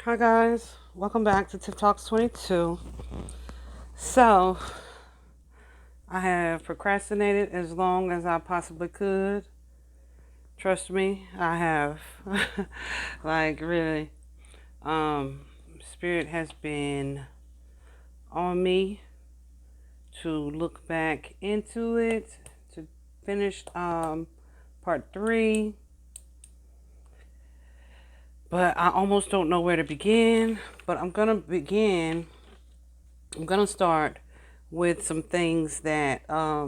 Hi guys, welcome back to Tiff Talks 22. So, I have procrastinated as long as I possibly could. Trust me, I have. Like really, Spirit has been on me to look back into it, to finish part 3, but I almost don't know where to begin, but I'm gonna start with some things that I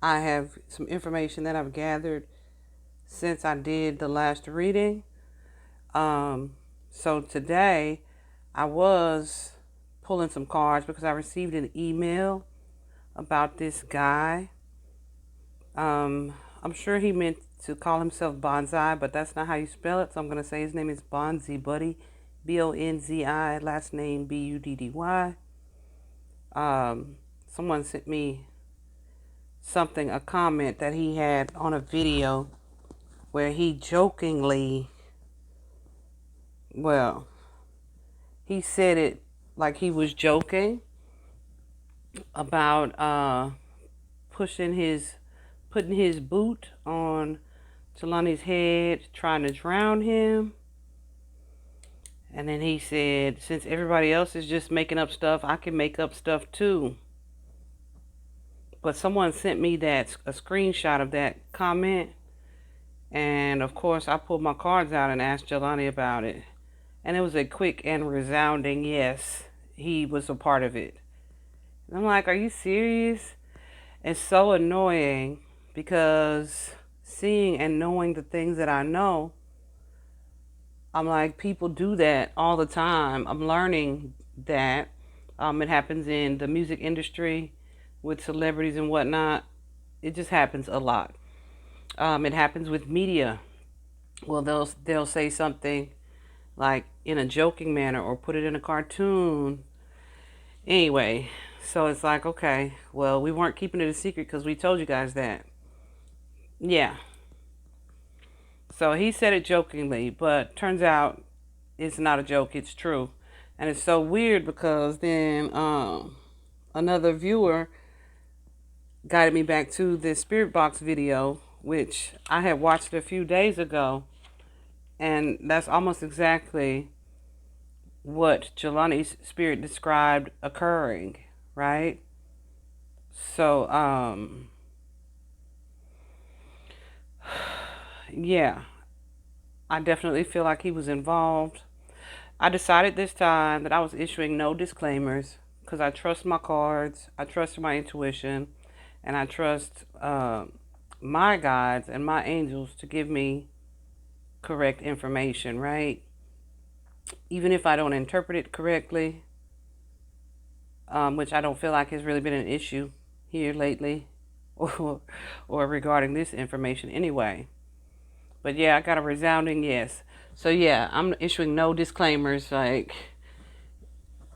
have some information that I've gathered since I did the last reading. So today I was pulling some cards because I received an email about this guy. I'm sure he meant to call himself Bonsai, but that's not how you spell it. So I'm going to say his name is Bonzi Buddy, Bonzi, last name Buddy. Someone sent me a comment that he had on a video where he jokingly, well, he said it like he was joking about putting his boot on Jelani's head, trying to drown him. And then he said, since everybody else is just making up stuff, I can make up stuff too. But someone sent me a screenshot of that comment. And of course, I pulled my cards out and asked Jelani about it. And it was a quick and resounding yes, he was a part of it. And I'm like, are you serious? It's so annoying because seeing and knowing the things that I know, I'm like, people do that all the time. I'm learning that it happens in the music industry with celebrities and whatnot. It just happens a lot. It happens with media. Well, they'll say something like in a joking manner or put it in a cartoon. Anyway, so it's like, okay, well, we weren't keeping it a secret because we told you guys that. Yeah. So he said it jokingly, but turns out it's not a joke, it's true. And it's so weird because then another viewer guided me back to this Spirit Box video, which I had watched a few days ago. And that's almost exactly what Jelani's spirit described occurring, right? So, yeah, I definitely feel like he was involved. I decided this time that I was issuing no disclaimers because I trust my cards, I trust my intuition, and I trust my guides and my angels to give me correct information, right? Even if I don't interpret it correctly, which I don't feel like has really been an issue here lately or regarding this information anyway. But yeah, I got a resounding yes. So yeah, I'm issuing no disclaimers. Like,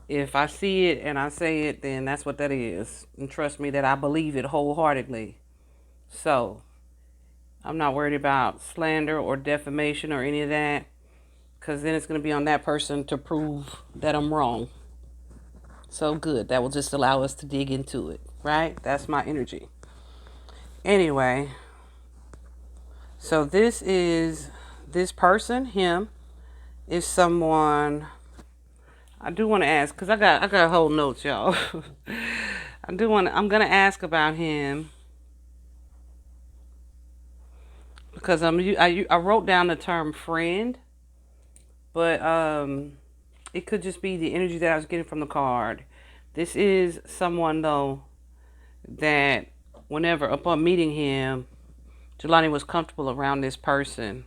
if I see it and I say it, then that's what that is. And trust me that I believe it wholeheartedly. So I'm not worried about slander or defamation or any of that, because then it's going to be on that person to prove that I'm wrong. So good. That will just allow us to dig into it, right? That's my energy. Anyway, so this person, him, is someone I do want to ask, because I got a whole notes, y'all. I'm going to ask about him because I wrote down the term friend, but it could just be the energy that I was getting from the card. This is someone, though, that whenever, upon meeting him, Jelani was comfortable around this person.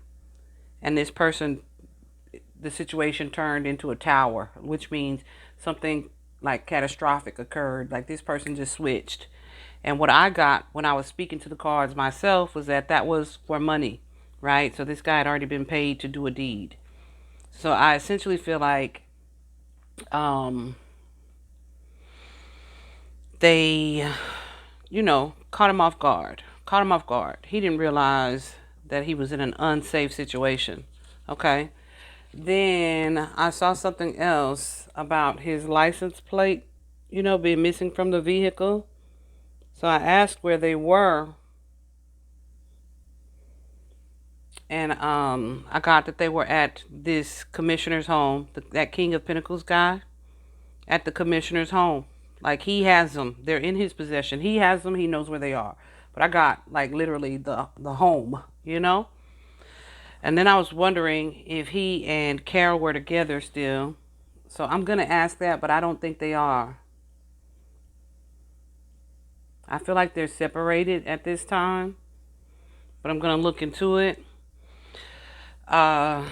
And this person, the situation turned into a tower, which means something like catastrophic occurred. Like this person just switched. And what I got when I was speaking to the cards myself was that was for money, right? So this guy had already been paid to do a deed. So I essentially feel like they, caught him off guard. He didn't realize that he was in an unsafe situation. Okay. Then I saw something else about his license plate, being missing from the vehicle. So I asked where they were, and I got that they were at this commissioner's home, that King of Pentacles guy, at the commissioner's home. Like, he has them. They're in his possession. He has them. He knows where they are. But I got, like, literally the home, And then I was wondering if he and Carol were together still. So I'm going to ask that, but I don't think they are. I feel like they're separated at this time, but I'm going to look into it. I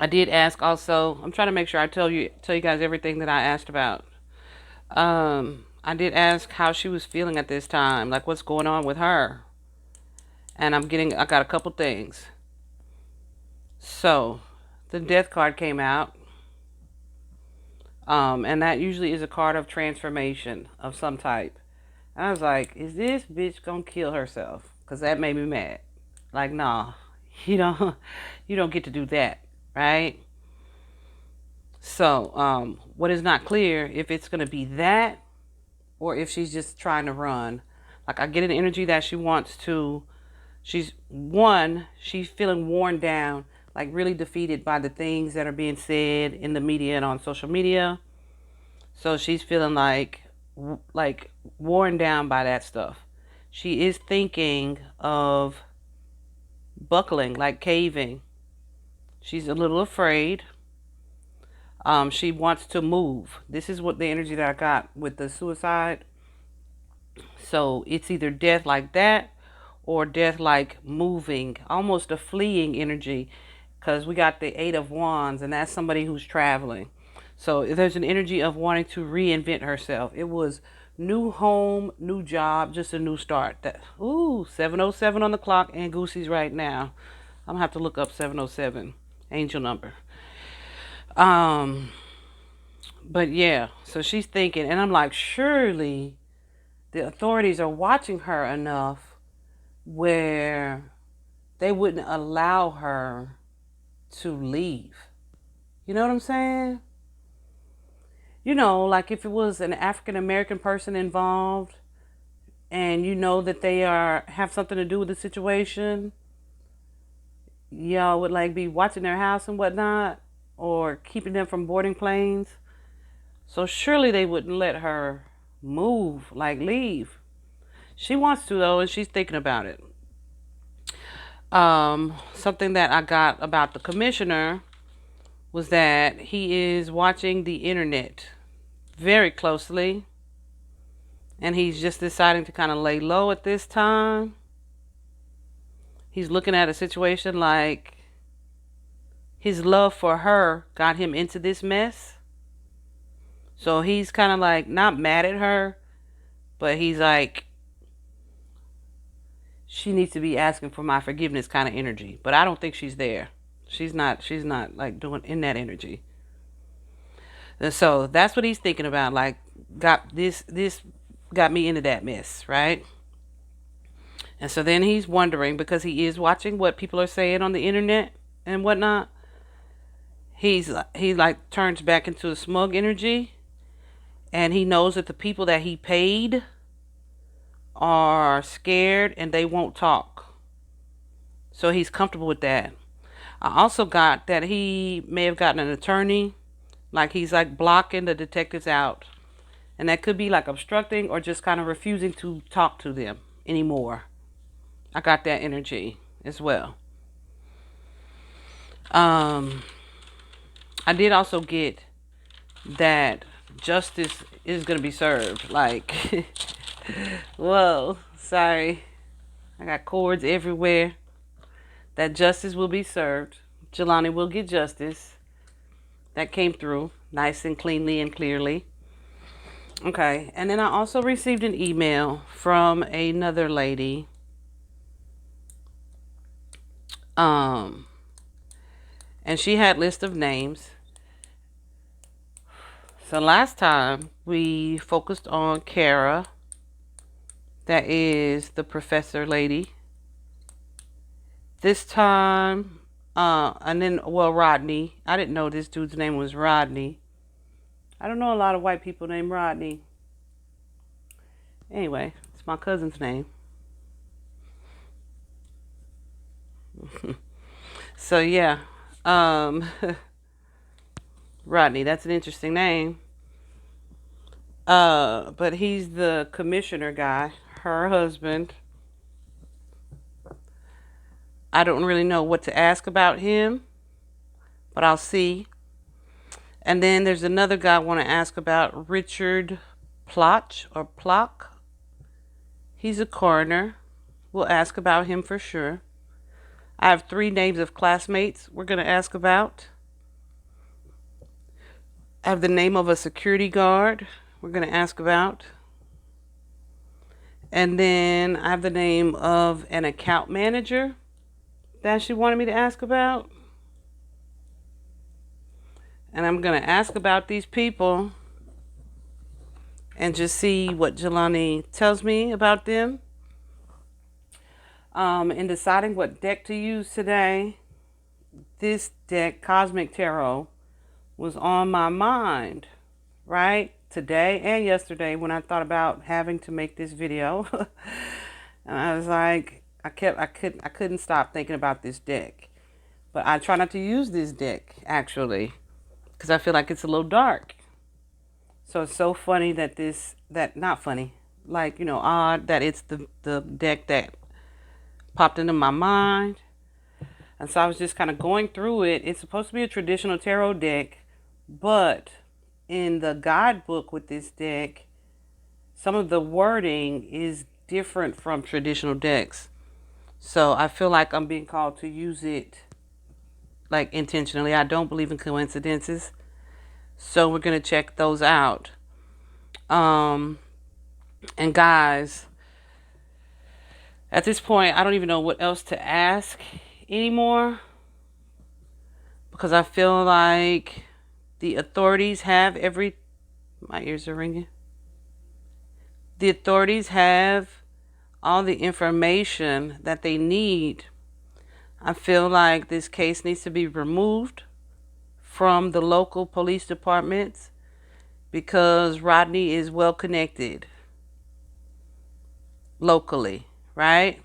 did ask also, I'm trying to make sure I tell you guys everything that I asked about. I did ask how she was feeling at this time, like what's going on with her. And I got a couple things. So, the death card came out. And that usually is a card of transformation of some type. And I was like, is this bitch gonna kill herself? Because that made me mad. Like, nah, you don't get to do that, right? So, what is not clear, if it's gonna be that, or if she's just trying to run. Like, I get an energy that she wants to, she's feeling worn down, like really defeated by the things that are being said in the media and on social media. So she's feeling like worn down by that stuff. She is thinking of buckling, like caving. She's a little afraid. She wants to move. This is what the energy that I got with the suicide. So it's either death like that or death like moving, almost a fleeing energy, because we got the Eight of Wands, and that's somebody who's traveling. So there's an energy of wanting to reinvent herself. It was new home, new job, just a new start. 7:07 on the clock, and Goosey's right now. I'm gonna have to look up 7:07 angel number. But yeah, so she's thinking, and I'm like, surely the authorities are watching her enough where they wouldn't allow her to leave. You know what I'm saying? Like if it was an African American person involved and that they have something to do with the situation, y'all would like be watching their house and whatnot, or keeping them from boarding planes. So surely they wouldn't let her move, like leave. She wants to though, and she's thinking about it. Something that I got about the commissioner was that he is watching the internet very closely, and he's just deciding to kind of lay low at this time. He's looking at a situation like his love for her got him into this mess. So he's kind of like not mad at her, but he's like, she needs to be asking for my forgiveness kind of energy. But I don't think she's there. She's not like doing in that energy. And so that's what he's thinking about. Like, this got me into that mess, right? And so then he's wondering, because he is watching what people are saying on the internet and whatnot. He turns back into a smug energy, and he knows that the people that he paid are scared and they won't talk. So he's comfortable with that. I also got that he may have gotten an attorney, like he's like blocking the detectives out. And that could be like obstructing or just kind of refusing to talk to them anymore. I got that energy as well. I did also get that justice is going to be served. Like, whoa, sorry. I got cords everywhere. That justice will be served. Jelani will get justice. That came through nice and cleanly and clearly. Okay, and then I also received an email from another lady. And she had list of names. So last time we focused on Kara. That is the professor lady. This time And then, well, Rodney. I didn't know this dude's name was Rodney. I don't know a lot of white people named Rodney. Anyway, it's my cousin's name. So yeah, Rodney. That's an interesting name. But he's the commissioner guy. Her husband. I don't really know what to ask about him, but I'll see. And then there's another guy I want to ask about, Richard Plotch or Plock. He's a coroner. We'll ask about him for sure. I have 3 names of classmates we're going to ask about. I have the name of a security guard we're going to ask about. And then I have the name of an account manager that she wanted me to ask about. And I'm going to ask about these people and just see what Jelani tells me about them. In deciding what deck to use today, this deck, Cosmic Tarot, was on my mind, right? Today and yesterday when I thought about having to make this video. And I was like, I couldn't stop thinking about this deck. But I try not to use this deck, actually, because I feel like it's a little dark. So it's so funny that not funny, like, odd that it's the deck that popped into my mind. And so I was just kind of going through it. It's supposed to be a traditional tarot deck, but in the guidebook with this deck, some of the wording is different from traditional decks. So I feel like I'm being called to use it, like, intentionally. I don't believe in coincidences. So we're going to check those out. And guys, at this point, I don't even know what else to ask anymore, because I feel like the authorities have my ears are ringing. The authorities have all the information that they need. I feel like this case needs to be removed from the local police departments because Rodney is well connected locally, right?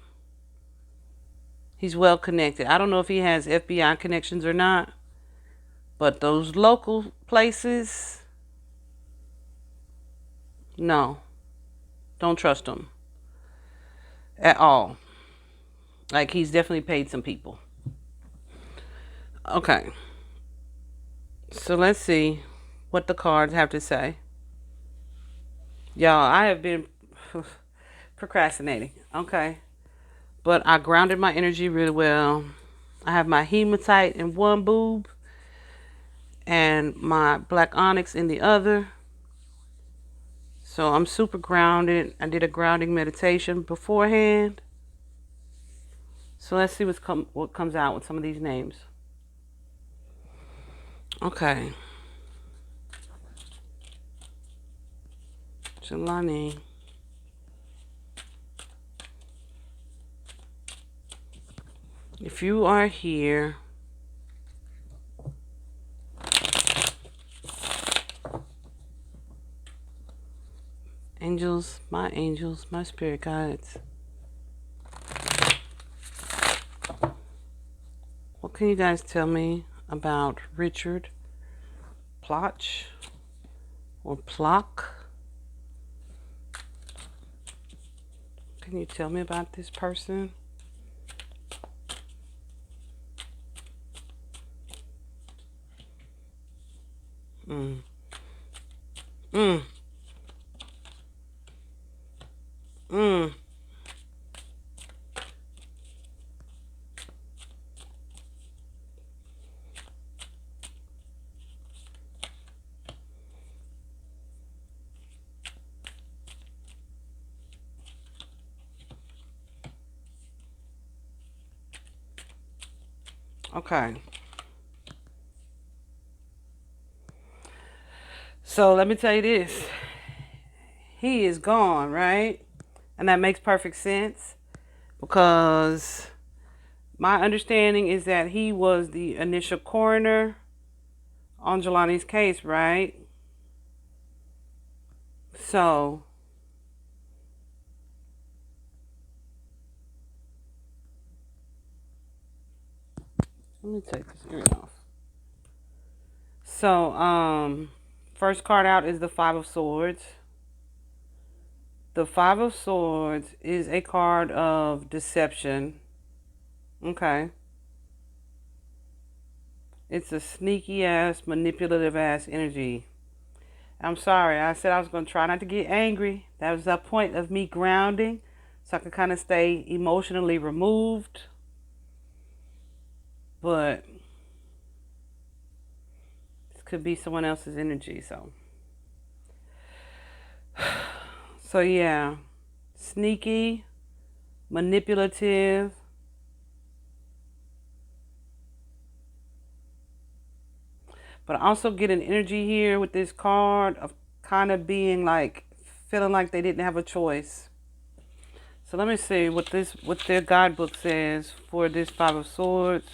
He's well connected. I don't know if he has FBI connections or not, but those local places, no, don't trust him at all. Like, he's definitely paid some people. Okay. So let's see what the cards have to say. Y'all, I have been procrastinating. Okay. But I grounded my energy really well. I have my hematite in one boob and my black onyx in the other. So I'm super grounded. I did a grounding meditation beforehand. So let's see what comes out with some of these names. Okay. Jelani. If you are here, angels, my spirit guides, what can you guys tell me about Richard Plotch or Plock? Can you tell me about this person? Okay. So let me tell you this. He is gone, right? And that makes perfect sense because My understanding is that he was the initial coroner on Jelani's case, right? So, let me take this earring off. So, first card out is the Five of Swords. The Five of Swords is a card of deception. Okay. It's a sneaky ass, manipulative ass energy. I'm sorry. I said I was going to try not to get angry. That was the point of me grounding, so I could kind of stay emotionally removed. But this could be someone else's energy, so. So yeah, sneaky, manipulative. But I also get an energy here with this card of kind of being like, feeling like they didn't have a choice. So let me see what their guidebook says for this Five of Swords.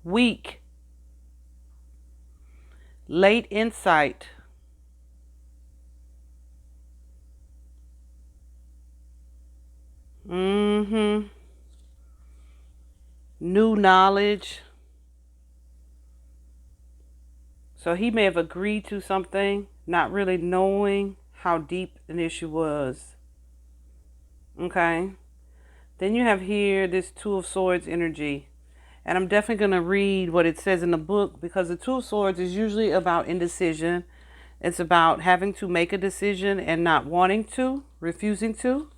Weak. Late insight. New knowledge. So he may have agreed to something, not really knowing how deep an issue was. Okay. Then you have here this Two of Swords energy. And I'm definitely going to read what it says in the book, because the Two of Swords is usually about indecision. It's about having to make a decision and not wanting to, refusing to.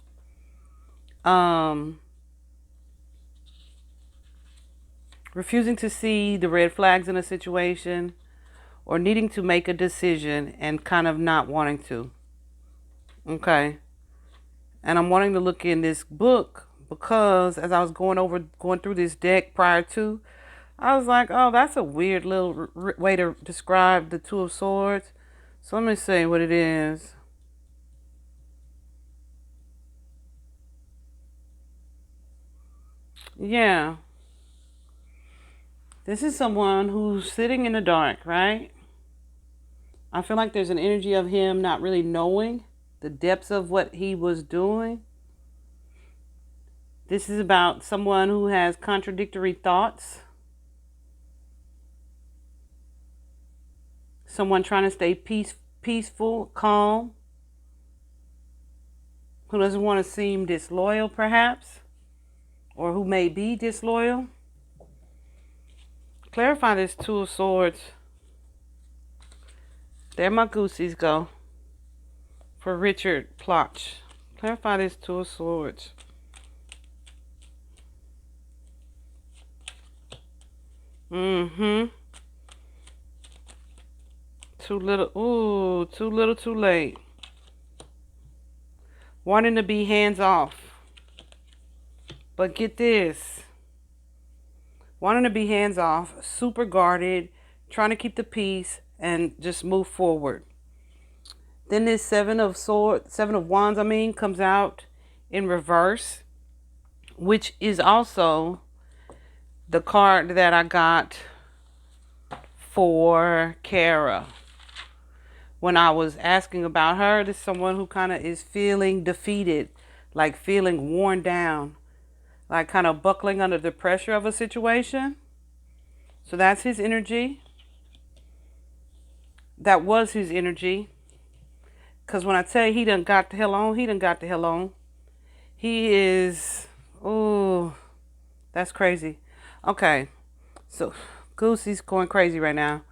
Refusing to see the red flags in a situation, or needing to make a decision and kind of not wanting to. Okay. And I'm wanting to look in this book because as I was going through this deck prior to, I was like, oh, that's a weird little way to describe the Two of Swords. So let me see what it is. Yeah. This is someone who's sitting in the dark, right? I feel like there's an energy of him not really knowing the depths of what he was doing. This is about someone who has contradictory thoughts. Someone trying to stay peaceful, calm. Who doesn't want to seem disloyal, perhaps. Or who may be disloyal. Clarify this Two of Swords. There my goosies go. For Richard Plotch. Clarify this Two of Swords. Too little. Ooh, too little, too late. Wanting to be hands off. But get this. Wanting to be hands off, super guarded, trying to keep the peace and just move forward. Then this Seven of Wands, comes out in reverse, which is also the card that I got for Kara. When I was asking about her, this is someone who kind of is feeling defeated, like feeling worn down, like kind of buckling under the pressure of a situation. So that's his energy. That was his energy. Because when I tell you he done got the hell on, he done got the hell on. He is, oh, that's crazy. Okay, so Goosey's going crazy right now.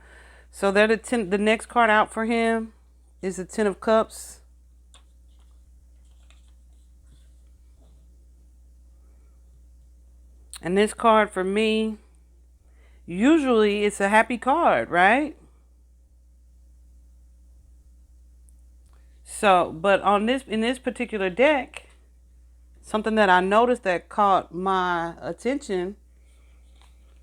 So they're the next card out for him is the Ten of Cups. And this card for me, usually it's a happy card, right? So, but in this particular deck, something that I noticed that caught my attention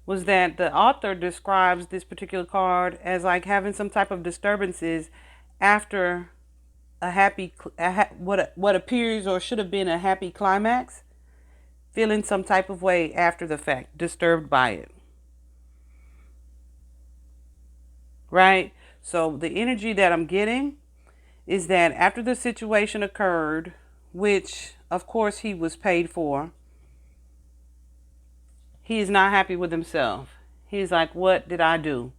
was that the author describes this particular card as like having some type of disturbances after what appears or should have been a happy climax, feeling some type of way after the fact, disturbed by it. Right? So the energy that I'm getting is that after the situation occurred, which of course he was paid for, he is not happy with himself. He's like, what did I do?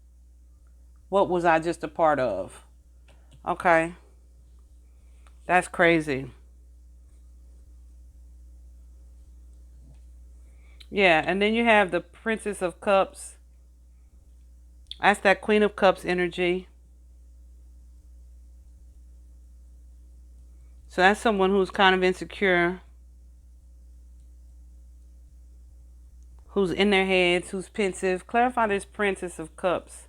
What was I just a part of? Okay. That's crazy. Yeah, and then you have the Princess of Cups. That's that Queen of Cups energy. So that's someone who's kind of insecure, who's in their heads, who's pensive. Clarify this Princess of Cups.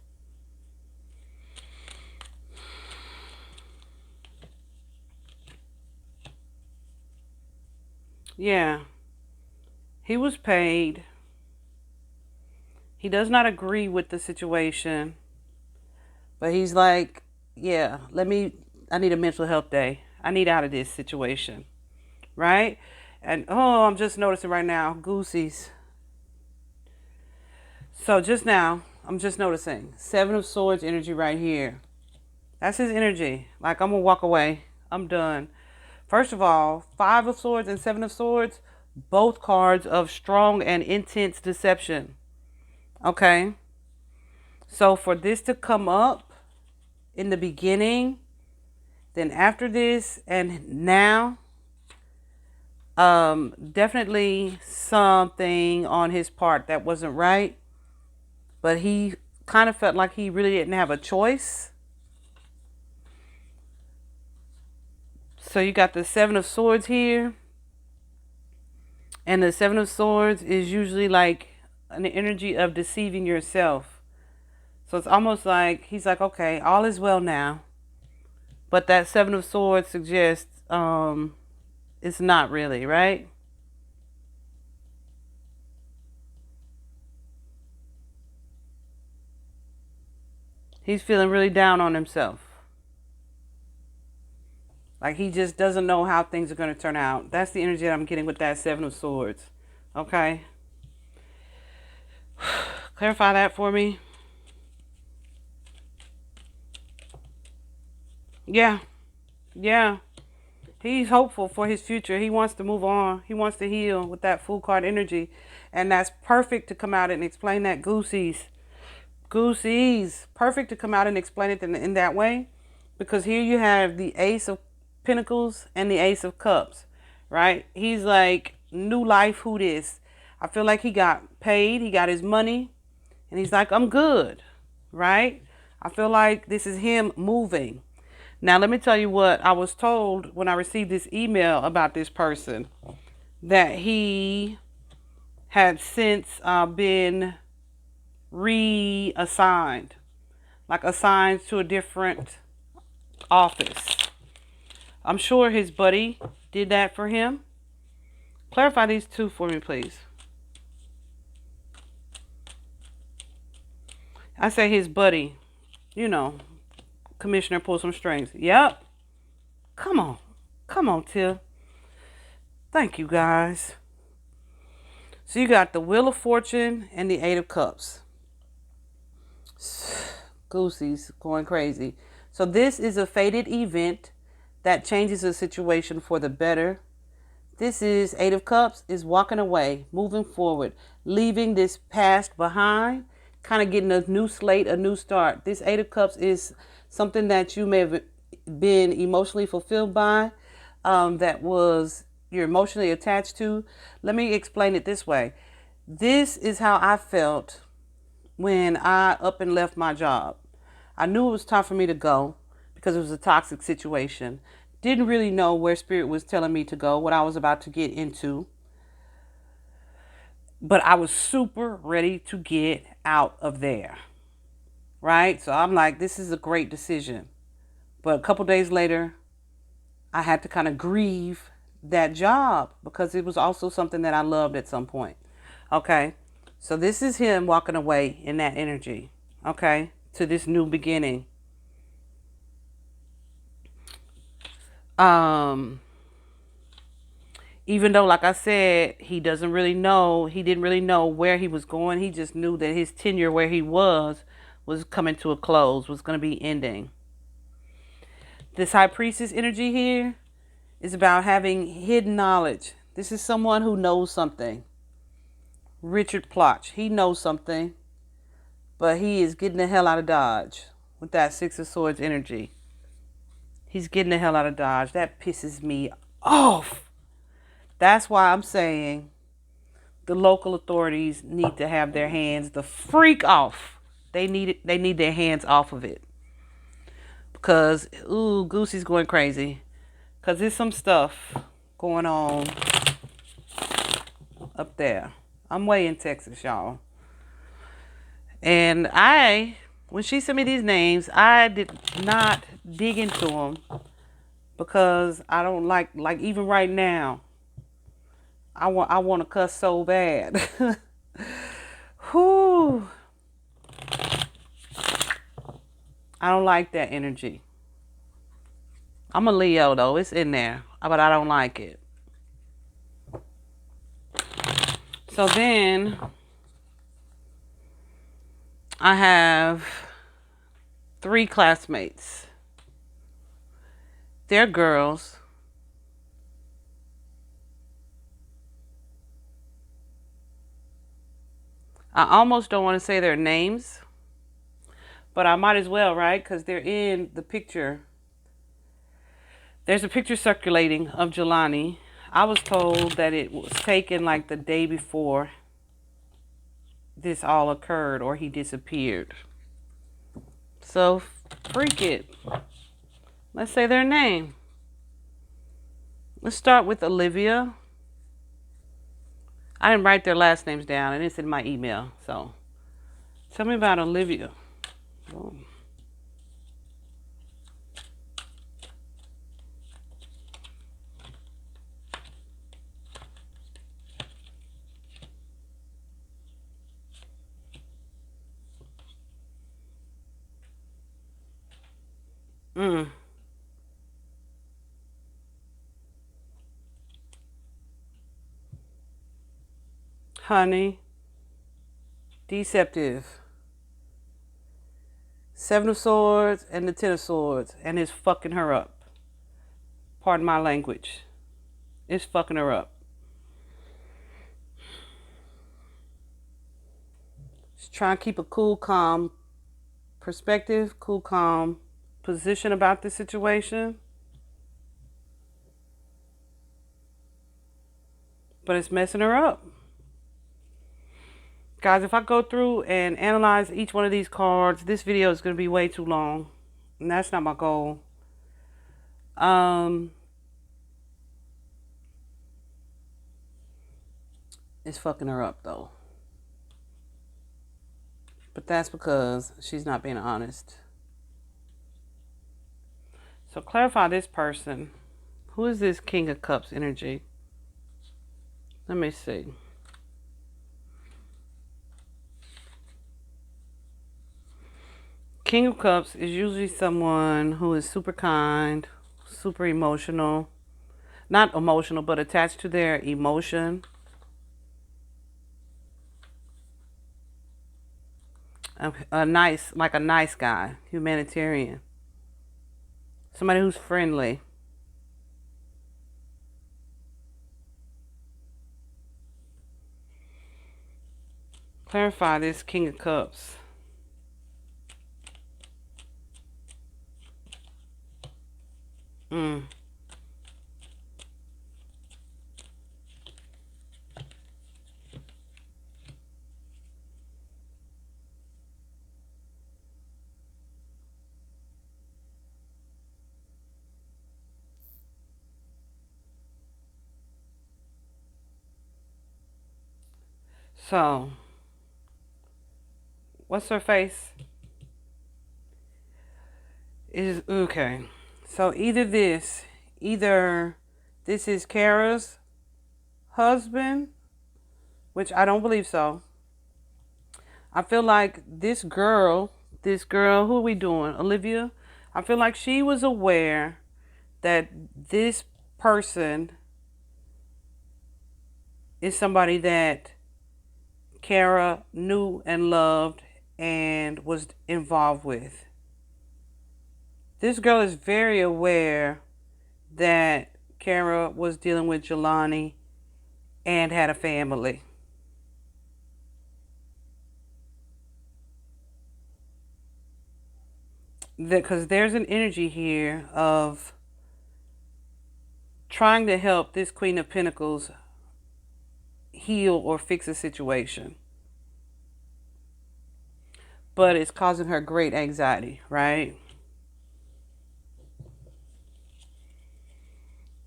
Yeah. He was paid. He does not agree with the situation. But he's like, yeah, I need a mental health day. I need out of this situation. Right? And oh, I'm just noticing right now, goosies. So just now, I'm just noticing 7 of Swords energy right here. That's his energy. Like, I'm going to walk away. I'm done. First of all, 5 of Swords and 7 of Swords, both cards of strong and intense deception. Okay? So for this to come up in the beginning, then after this and now, definitely something on his part that wasn't right. But he kind of felt like he really didn't have a choice. So you got the 7 of Swords here. And the 7 of Swords is usually like an energy of deceiving yourself. So it's almost like he's like, okay, all is well now. But that 7 of Swords suggests it's not really, right? He's feeling really down on himself. Like he just doesn't know how things are going to turn out. That's the energy that I'm getting with that 7 of Swords. Okay. Clarify that for me. Yeah. Yeah. He's hopeful for his future. He wants to move on. He wants to heal with that Fool card energy. And that's perfect to come out and explain that, goosies. Goosies. Perfect to come out and explain it in that way. Because here you have the Ace of Pentacles and the Ace of Cups. Right? He's like, new life, who this? I feel like he got paid. He got his money. And he's like, I'm good. Right? I feel like this is him moving. Now, let me tell you what I was told when I received this email about this person. That he had since been reassigned. Like assigned to a different office. I'm sure his buddy did that for him. Clarify these two for me, please. I say his buddy, you know, commissioner pull some strings. Yep. Come on. Come on, Tiff. Thank you, guys. So you got the Wheel of Fortune and the 8 of Cups. Goosey's going crazy. So this is a fated event that changes the situation for the better. This is 8 of Cups is walking away, moving forward, leaving this past behind, kind of getting a new slate, a new start. This 8 of Cups is something that you may have been emotionally fulfilled by, that was you're emotionally attached to. Let me explain it this way. This is how I felt when I up and left my job. I knew it was time for me to go because it was a toxic situation. Didn't really know where Spirit was telling me to go, what I was about to get into. But I was super ready to get out of there. Right? So I'm like, this is a great decision. But a couple days later, I had to kind of grieve that job because it was also something that I loved at some point. Okay? So this is him walking away in that energy. Okay? To this new beginning. Um, even though, like I said, he didn't really know where he was going. He just knew that his tenure where he was coming to a close, was going to be ending. This high priestess energy here is about having hidden knowledge. This is someone who knows something. Richard Plotch, he knows something, but he is getting the hell out of Dodge with that Six of Swords energy. He's getting the hell out of Dodge. That pisses me off. That's why I'm saying the local authorities need to have their hands the freak off. They need their hands off of it. Because, ooh, Goosey's going crazy. Because there's some stuff going on up there. I'm way in Texas, y'all. And when she sent me these names, I did not dig into them. Because I don't like even right now, I want to cuss so bad. Whew. I don't like that energy. I'm a Leo though. It's in there. But I don't like it. So then I have 3 classmates. They're girls. I almost don't want to say their names, but I might as well, right? Because they're in the picture. There's a picture circulating of Jelani. I was told that it was taken like the day before this all occurred, or he disappeared. So, freak it. Let's say their name. Let's start with Olivia. I didn't write their last names down, and it's in my email. So, tell me about Olivia. Oh. Honey. Deceptive. 7 of Swords and the 10 of Swords. And it's fucking her up. Pardon my language. It's fucking her up. She's trying to keep a cool, calm perspective, cool, calm position about this situation. But it's messing her up. Guys, if I go through and analyze each one of these cards, this video is going to be way too long. And that's not my goal. It's fucking her up, though. But that's because she's not being honest. So clarify this person. Who is this King of Cups energy? Let me see. King of Cups is usually someone who is super kind, super emotional. Not emotional, but attached to their emotion. A nice guy, humanitarian. Somebody who's friendly. Clarify this King of Cups. So, what's her face? Is okay. So either this is Kara's husband, which I don't believe so. I feel like this girl, who are we doing? Olivia? I feel like she was aware that this person is somebody that Kara knew and loved and was involved with. This girl is very aware that Kara was dealing with Jelani and had a family. Because there's an energy here of trying to help this Queen of Pentacles heal or fix a situation. But it's causing her great anxiety, right?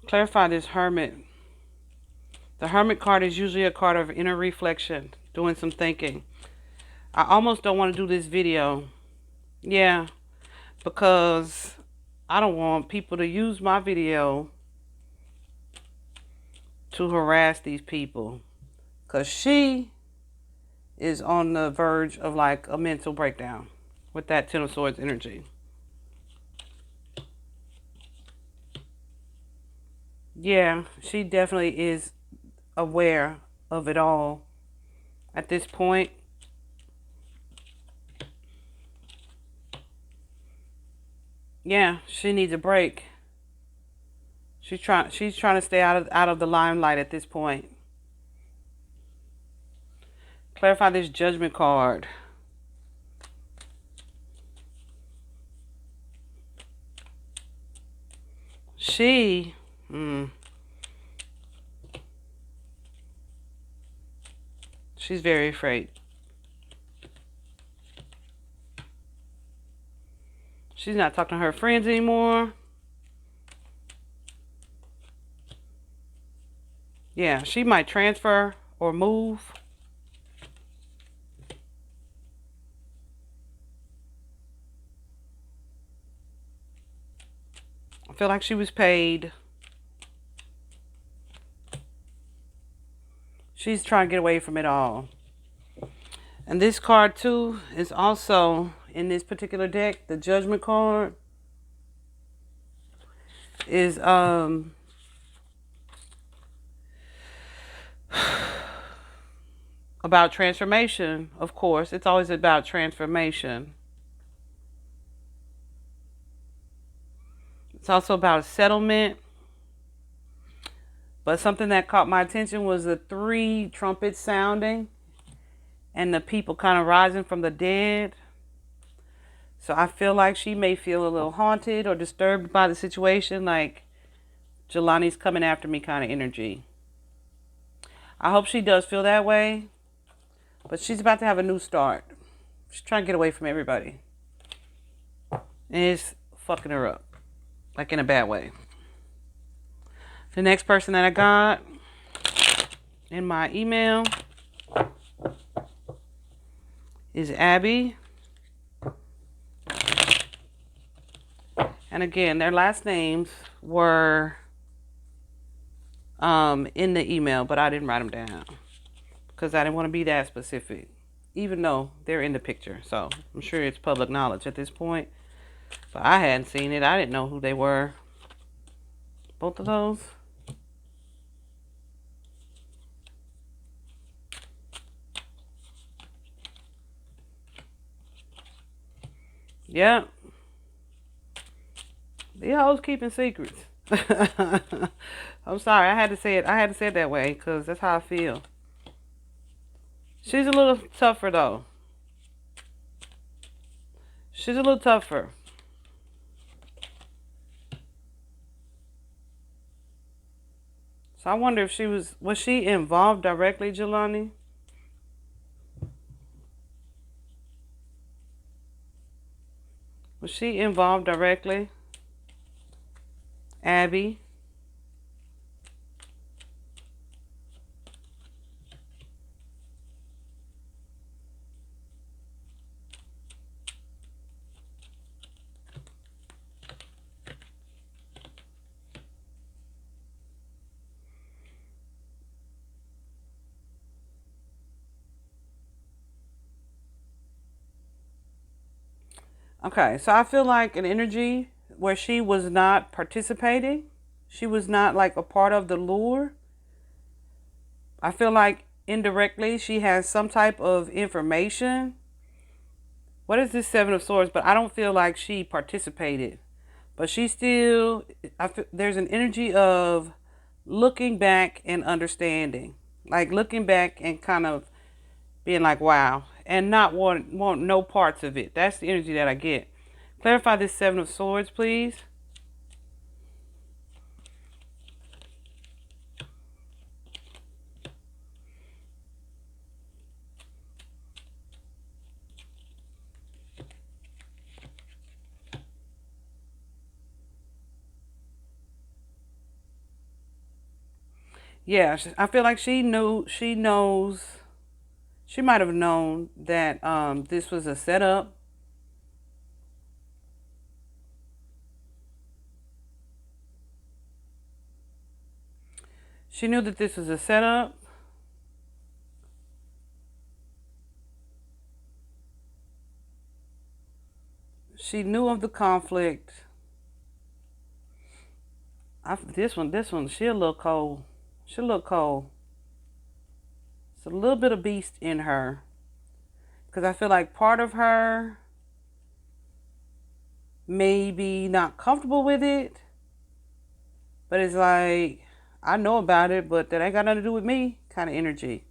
Clarify this Hermit. The Hermit card is usually a card of inner reflection, doing some thinking. I almost don't want to do this video. Yeah, because I don't want people to use my video to harass these people. Because she is on the verge of like a mental breakdown with that Ten of Swords energy. Yeah, she definitely is aware of it all at this point. Yeah, she needs a break. She's trying to stay out of the limelight at this point. Clarify this Judgment card. She's very afraid. She's not talking to her friends anymore. Yeah, she might transfer or move. I feel like she was paid. She's trying to get away from it all. And this card too is also in this particular deck. The Judgment card is about transformation. Of course, it's always about transformation. It's also about settlement. But something that caught my attention was the 3 trumpets sounding and the people kind of rising from the dead. So I feel like she may feel a little haunted or disturbed by the situation, like Jelani's coming after me kind of energy. I hope she does feel that way, but she's about to have a new start. She's trying to get away from everybody. And it's fucking her up, like in a bad way. The next person that I got in my email is Abby. And again, their last names were in the email, but I didn't write them down because I didn't want to be that specific, even though they're in the picture. So I'm sure it's public knowledge at this point. But I hadn't seen it. I didn't know who they were. Both of those. Yep. These hoes keeping secrets. I'm sorry. I had to say it. I had to say it that way because that's how I feel. She's a little tougher, though. She's a little tougher. So I wonder if was she involved directly, Jelani? Was she involved directly? Abby? Okay, so I feel like an energy where she was not participating. She was not like a part of the lure. I feel like indirectly she has some type of information. What is this Seven of Swords? But I don't feel like she participated. But she still, there's an energy of looking back and understanding. Like looking back and kind of being like, wow. And not want no parts of it. That's the energy that I get. Clarify this Seven of Swords, please. Yeah, I feel like she knows, she might have known that this was a setup. She knew that this was a setup. She knew of the conflict. This one, she a little cold. She a little cold. It's a little bit of beast in her. Because I feel like part of her may be not comfortable with it. But it's like, I know about it, but that ain't got nothing to do with me kind of energy.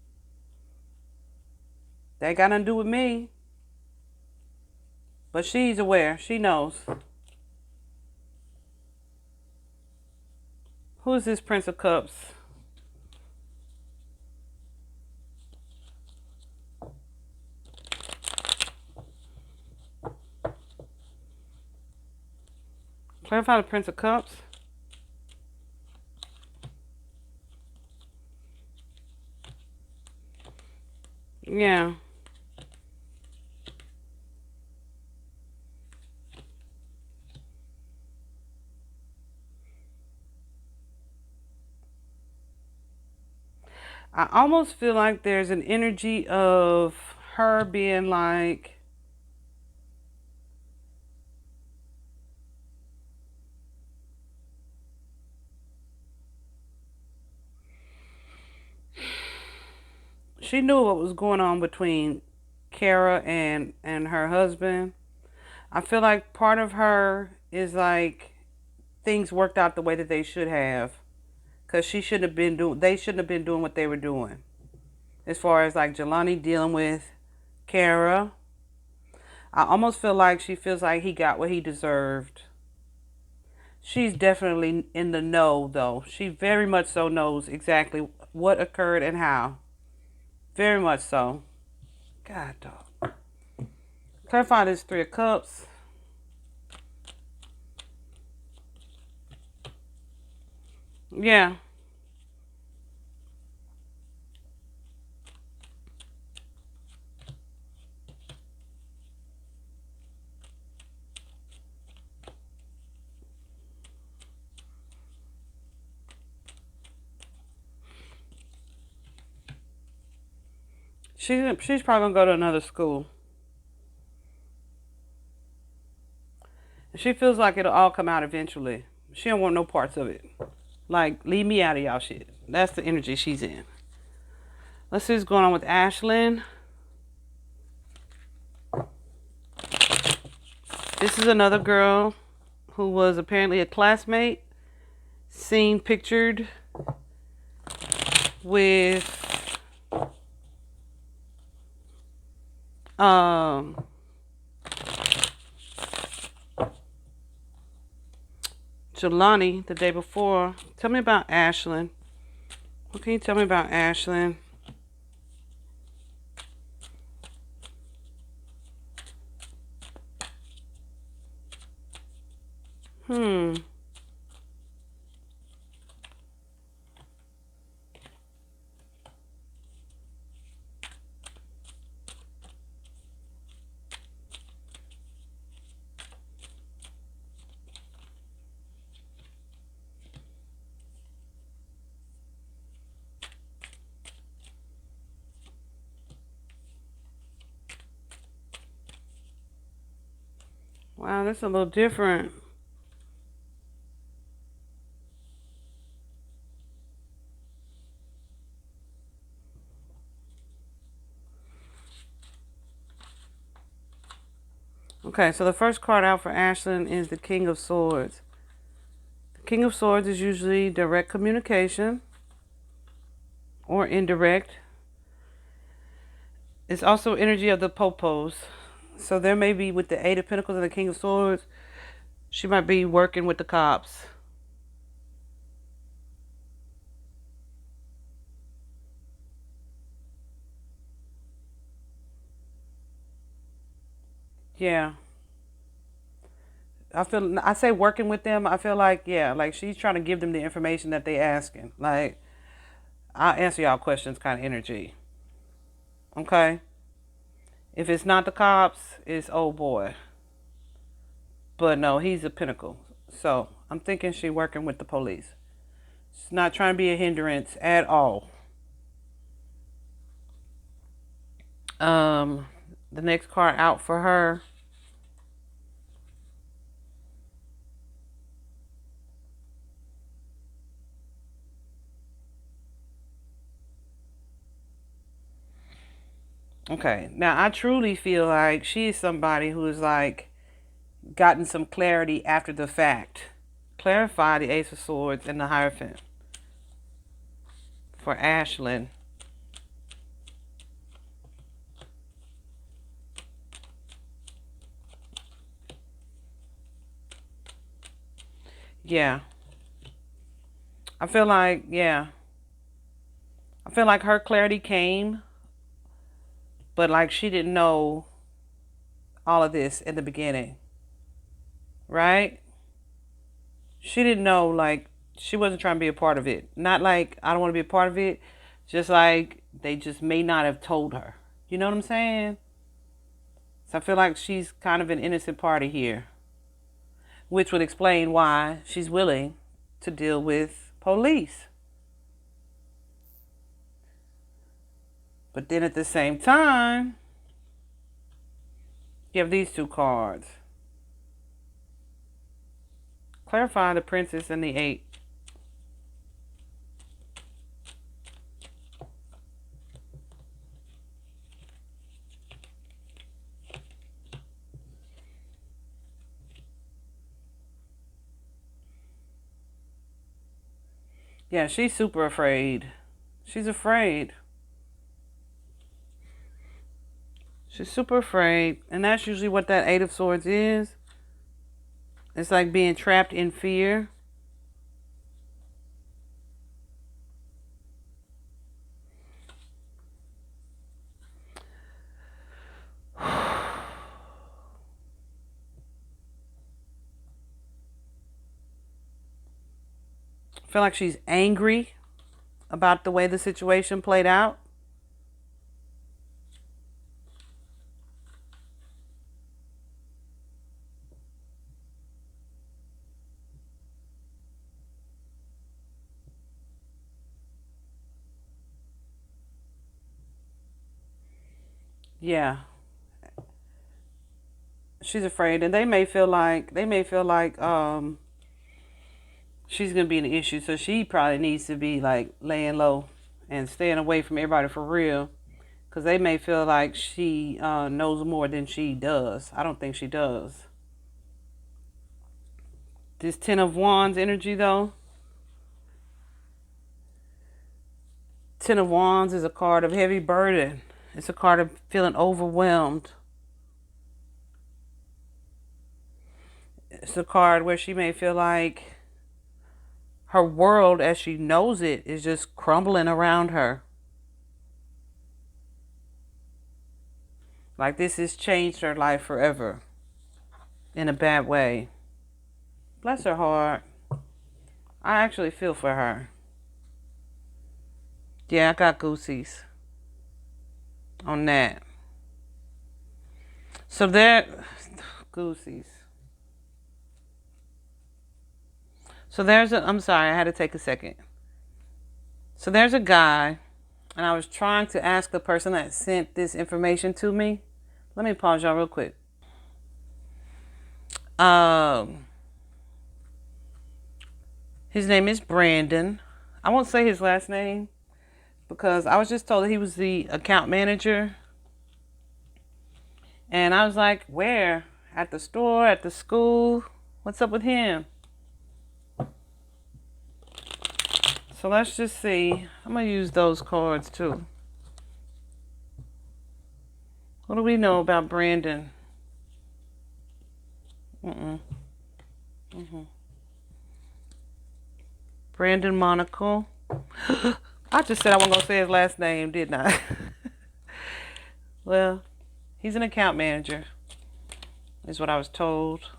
That ain't got nothing to do with me. But she's aware. She knows. Who is this Prince of Cups? Clarify the Prince of Cups. Yeah. I almost feel like there's an energy of her being like, she knew what was going on between Kara and her husband. I feel like part of her is like things worked out the way that they should have, because she shouldn't have been doing. They shouldn't have been doing what they were doing. As far as like Jelani dealing with Kara, I almost feel like she feels like he got what he deserved. She's definitely in the know, though. She very much so knows exactly what occurred and how. Very much so. God, dog. Clarify this Three of Cups. Yeah. She's probably gonna go to another school. She feels like it'll all come out eventually. She don't want no parts of it. Like, leave me out of y'all shit. That's the energy she's in. Let's see what's going on with Ashlynn. This is another girl who was apparently a classmate, seen pictured with Jelani the day before. Tell me about Ashlynn. What can you tell me about Ashlynn? Wow, that's a little different. Okay, so the first card out for Ashlynn is the King of Swords. The King of Swords is usually direct communication or indirect. It's also energy of the popos. So there may be, with the Eight of Pentacles and the King of Swords, she might be working with the cops. Yeah. I say working with them, I feel like, yeah, like she's trying to give them the information that they asking. Like, I'll answer y'all questions kind of energy. Okay? If it's not the cops, it's old boy. But no, he's a pinnacle. So I'm thinking she working with the police. She's not trying to be a hindrance at all. The next card out for her. Okay, now I truly feel like she is somebody who is like gotten some clarity after the fact. Clarify the Ace of Swords and the Hierophant for Ashlynn. Yeah. I feel like, yeah. I feel like her clarity came, but like she didn't know all of this in the beginning. Right? She didn't know, like, she wasn't trying to be a part of it. Not like, I don't want to be a part of it. Just like, they just may not have told her. You know what I'm saying? So I feel like she's kind of an innocent party here. Which would explain why she's willing to deal with police. But then at the same time, you have these two cards. Clarify the Princess and the Eight. Yeah, she's super afraid. She's afraid. She's super afraid. And that's usually what that Eight of Swords is. It's like being trapped in fear. I feel like she's angry about the way the situation played out. Yeah. She's afraid, and they may feel like she's gonna be an issue, so she probably needs to be like laying low and staying away from everybody for real, because they may feel like she knows more than she does. I don't think she does. This Ten of Wands energy, though. Ten of Wands is a card of heavy burden. It's a card of feeling overwhelmed. It's a card where she may feel like her world as she knows it is just crumbling around her. Like this has changed her life forever in a bad way. Bless her heart. I actually feel for her. Yeah, I got goosies on that. So there, goosies. So I'm sorry, I had to take a second. So there's a guy, and I was trying to ask the person that sent this information to me. Let me pause y'all real quick. His name is Brandon. I won't say his last name because I was just told that he was the account manager. And I was like, where? at the store, at the school. What's up with him? So let's just see. I'm going to use those cards too. What do we know about Brandon? Brandon Monaco. I just said I wasn't going to say his last name, didn't I? Well, he's an account manager, is what I was told.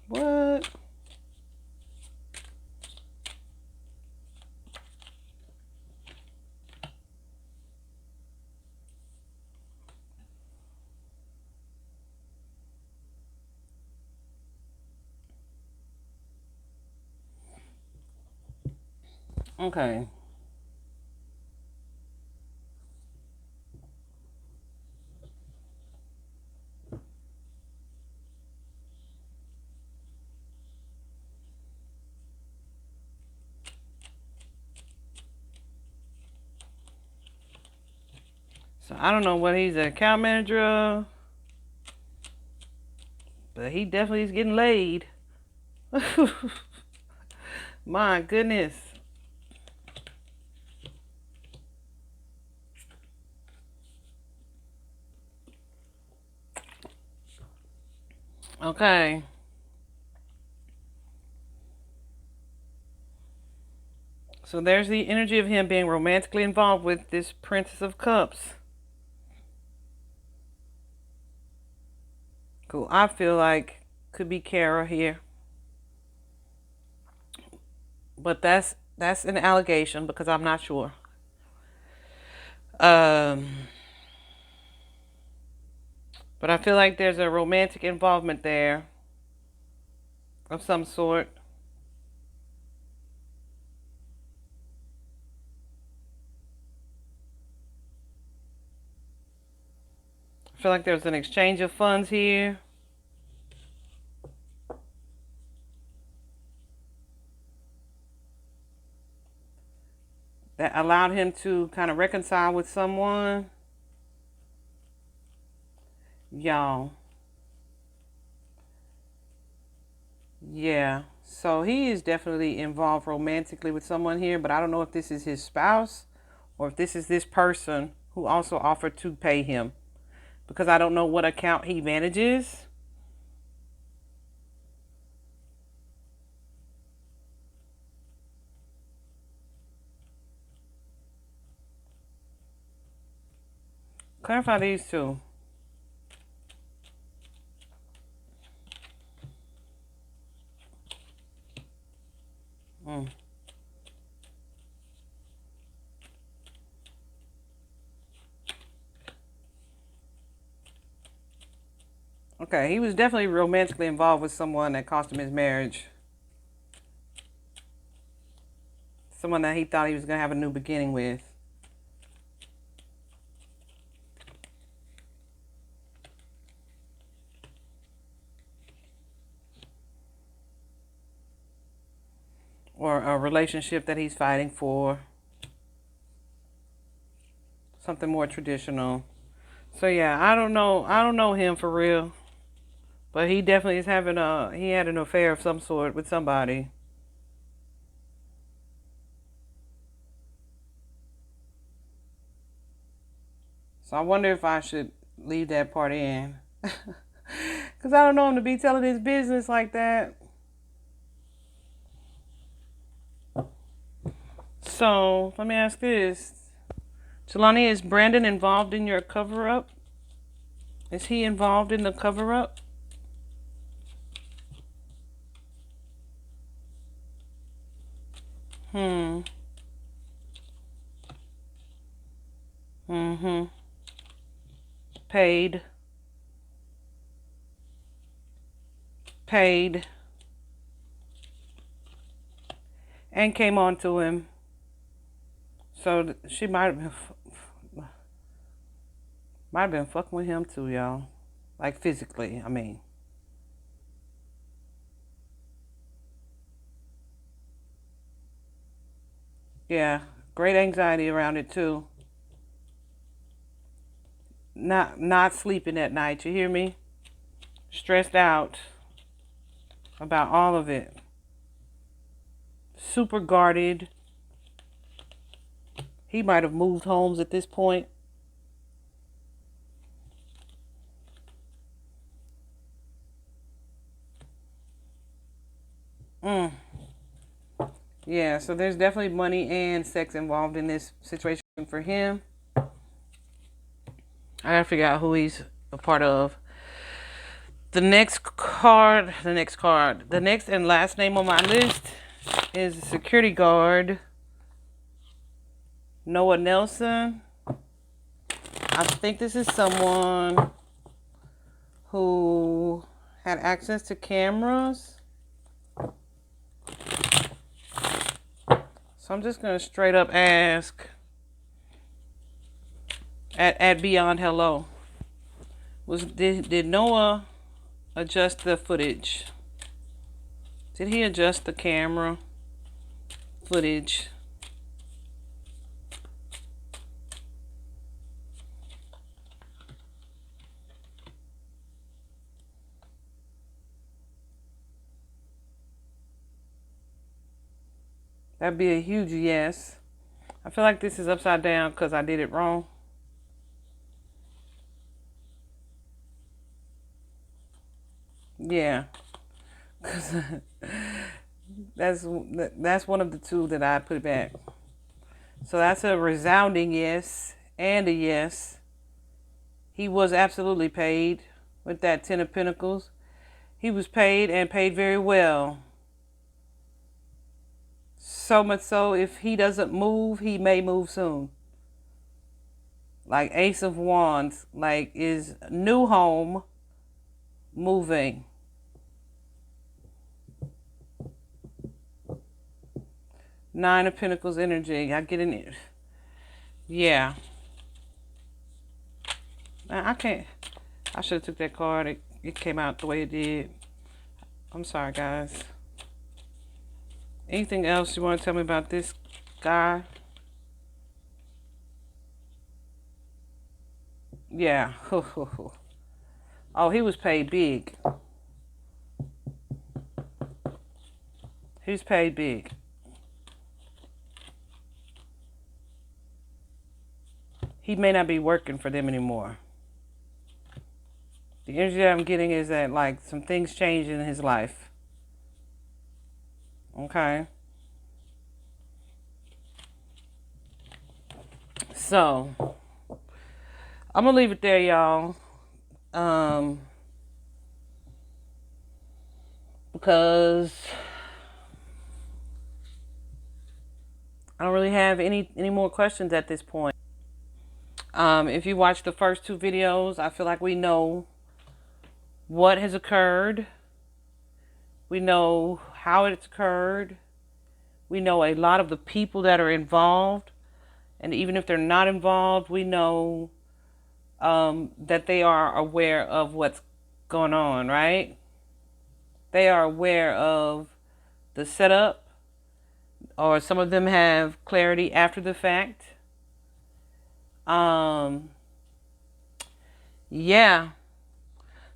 What? Okay. So I don't know what he's an account manager of, but he definitely is getting laid. My goodness. Okay. So there's the energy of him being romantically involved with this Princess of Cups. Cool. I feel like could be Kara here. But that's an allegation because I'm not sure. But I feel like there's a romantic involvement there of some sort. I feel like there's an exchange of funds here. That allowed him to kind of reconcile with someone. Y'all. Yeah. So he is definitely involved romantically with someone here, but I don't know if this is his spouse or if this is this person who also offered to pay him, because I don't know what account he manages. Clarify these two. Okay, he was definitely romantically involved with someone that cost him his marriage. Someone that he thought he was going to have a new beginning with. Or a relationship that he's fighting for. Something more traditional. So yeah, I don't know him for real. But he definitely is he had an affair of some sort with somebody. So I wonder if I should leave that part in. Because I don't know him to be telling his business like that. So let me ask this. Jelani, is Brandon involved in your cover-up? Is he involved in the cover-up? Paid. Paid. and came on to him. So she might have been fucking with him too, y'all. Like physically, I mean. Yeah, great anxiety around it too. Not sleeping at night, you hear me? Stressed out about all of it. Super guarded. He might have moved homes at this point. Yeah, so there's definitely money and sex involved in this situation for him. I gotta figure out who he's a part of. The next and last name on my list is a security guard, Noah Nelson. I think this is someone who had access to cameras. So I'm just going to straight up ask at Beyond Hello. Did Noah adjust the footage? Did he adjust the camera footage? That'd be a huge yes. I feel like this is upside down because I did it wrong. Yeah. that's one of the two that I put back. So that's a resounding yes and a yes. He was absolutely paid with that 10 of Pentacles. He was paid and paid very well. So much so, if he doesn't move, he may move soon. Like Ace of Wands, like is new home moving. Nine of Pentacles energy. I get in it. Yeah. I can't. I should have took that card. It came out the way it did. I'm sorry, guys. Anything else you want to tell me about this guy? Yeah. Oh, he was paid big. He was paid big. He may not be working for them anymore. The energy that I'm getting is that, like, some things changed in his life. Okay. So, I'm going to leave it there, y'all. Because I don't really have any more questions at this point. If you watch the first two videos, I feel like we know what has occurred. We know how it's occurred. We know a lot of the people that are involved. And even if they're not involved, we know that they are aware of what's going on, right? They are aware of the setup, or some of them have clarity after the fact. Yeah.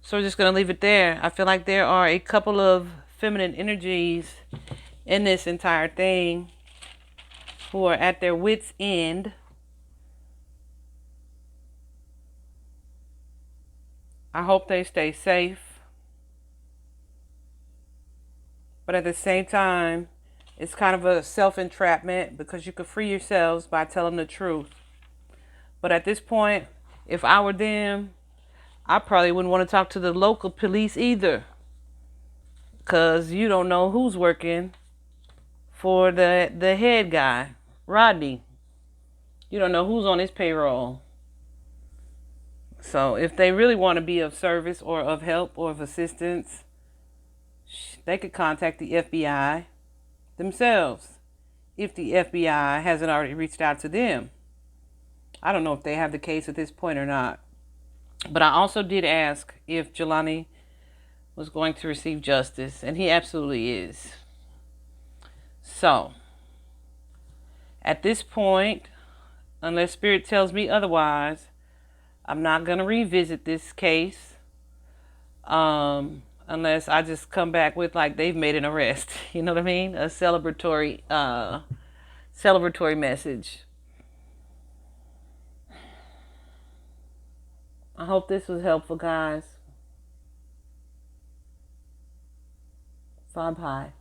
So we're just going to leave it there. I feel like there are a couple of feminine energies in this entire thing who are at their wits' end. I hope they stay safe. But at the same time, it's kind of a self-entrapment because you could free yourselves by telling the truth. But at this point, if I were them, I probably wouldn't want to talk to the local police either. Because you don't know who's working for the head guy, Rodney. You don't know who's on his payroll. So if they really want to be of service or of help or of assistance, they could contact the FBI themselves if the FBI hasn't already reached out to them. I don't know if they have the case at this point or not. But I also did ask if Jelani was going to receive justice, and he absolutely is. So, at this point, unless Spirit tells me otherwise, I'm not going to revisit this case. Unless I just come back with like they've made an arrest. You know what I mean? A celebratory message. I hope this was helpful, guys. Bye bye.